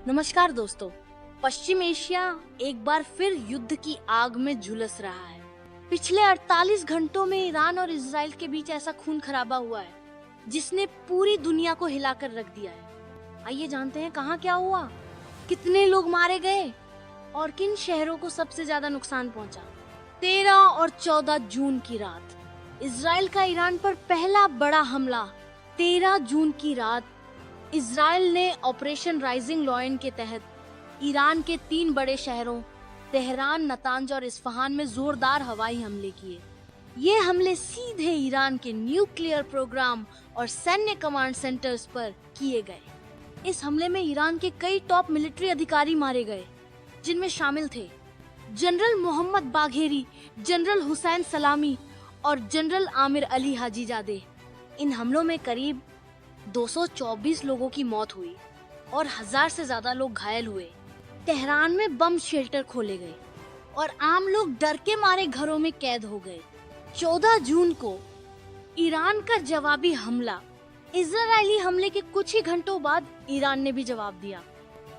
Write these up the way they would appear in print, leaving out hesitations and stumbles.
नमस्कार दोस्तों। पश्चिम एशिया एक बार फिर युद्ध की आग में झुलस रहा है। पिछले 48 घंटों में ईरान और इजराइल के बीच ऐसा खून खराबा हुआ है जिसने पूरी दुनिया को हिलाकर रख दिया है। आइए जानते हैं कहाँ क्या हुआ, कितने लोग मारे गए और किन शहरों को सबसे ज्यादा नुकसान पहुंचा। 13 और 14 जून की रात इजराइल का ईरान पर पहला बड़ा हमला। 13 जून की रात इजराइल ने ऑपरेशन राइजिंग लॉयन के तहत ईरान के 3 बड़े शहरों तेहरान, नतांज और इस्फहान में जोरदार हवाई हमले किए। ये हमले सीधे ईरान के न्यूक्लियर प्रोग्राम और सैन्य कमांड सेंटर्स पर किए गए। इस हमले में ईरान के कई टॉप मिलिट्री अधिकारी मारे गए, जिनमें शामिल थे general Mohammad Bagheri, general Hossein Salami और जनरल आमिर अली हाजीजादे। इन हमलों में करीब 224 लोगों की मौत हुई और 1000 से ज्यादा लोग घायल हुए। तेहरान में बम शेल्टर खोले गए और आम लोग डर के मारे घरों में कैद हो गए। 14 जून को ईरान का जवाबी हमला। इजरायली हमले के कुछ ही घंटों बाद ईरान ने भी जवाब दिया।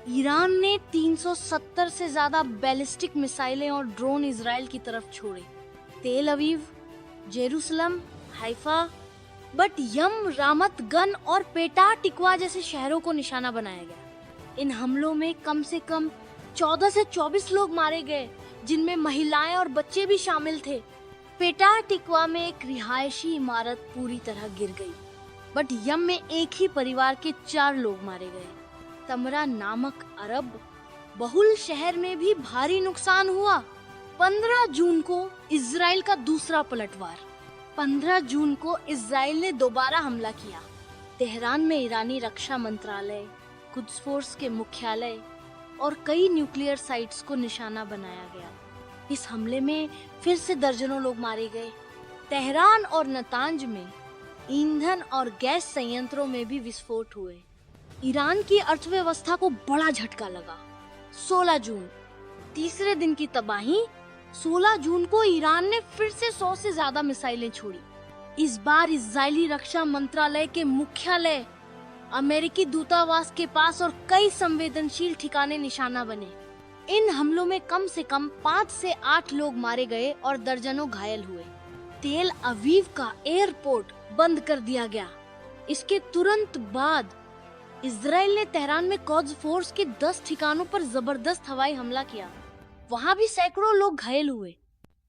ईरान ने 370 से ज्यादा बैलिस्टिक मिसाइलें और ड्रोन इजराइल की तरफ छोड़े। Tel Aviv, Jerusalem, Haifa, Bat Yam, Ramat Gan और पेटा टिकवा जैसे शहरों को निशाना बनाया गया। इन हमलों में कम से कम 14 से 24 लोग मारे गए, जिनमें महिलाएं और बच्चे भी शामिल थे। पेटा टिकवा में एक रिहायशी इमारत पूरी तरह गिर गई, बट यम में एक ही परिवार के 4 लोग मारे गए। तमरा नामक अरब बहुल शहर में भी भारी नुकसान हुआ। 15 जून को इजराइल का दूसरा पलटवार। 15 जून को इजराइल ने दोबारा हमला किया। तेहरान में ईरानी रक्षा मंत्रालय, कुद्स फोर्स के मुख्यालय और कई न्यूक्लियर साइट्स को निशाना बनाया गया। इस हमले में फिर से दर्जनों लोग मारे गए। तेहरान और नतांज में ईंधन और गैस संयंत्रों में भी विस्फोट हुए। ईरान की अर्थव्यवस्था को बड़ा झटका लगा। 16 जून, तीसरे दिन की तबाही। 16 जून को ईरान ने फिर से 100 से ज्यादा मिसाइलें छोड़ी। इस बार इजरायली रक्षा मंत्रालय के मुख्यालय, अमेरिकी दूतावास के पास और कई संवेदनशील ठिकाने निशाना बने। इन हमलों में कम से कम 5 से 8 लोग मारे गए और दर्जनों घायल हुए। तेल अवीव का एयरपोर्ट बंद कर दिया गया। इसके तुरंत बाद इजराइल ने तेहरान में कुद्स फोर्स के 10 ठिकानों पर जबरदस्त हवाई हमला किया। वहां भी सैकड़ों लोग घायल हुए।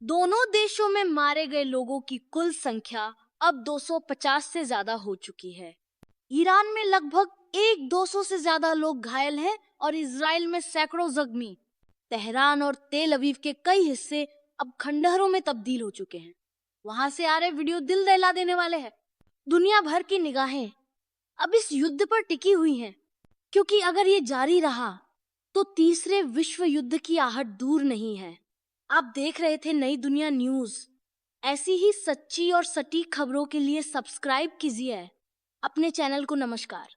दोनों देशों में मारे गए लोगों की कुल संख्या अब 250 से ज्यादा हो चुकी है। ईरान में लगभग 200 से ज्यादा लोग घायल हैं और इजराइल में सैकड़ों जख्मी। तेहरान और तेल अवीव के कई हिस्से अब खंडहरों में तब्दील हो चुके हैं। वहां से आ रहे वीडियो दिल दहला देने वाले हैं। दुनिया भर की निगाहें अब इस युद्ध पर टिकी हुई हैं, क्योंकि अगर ये जारी रहा तो तीसरे विश्व युद्ध की आहट दूर नहीं है। आप देख रहे थे नई दुनिया न्यूज। ऐसी ही सच्ची और सटीक खबरों के लिए सब्सक्राइब कीजिए अपने चैनल को। नमस्कार।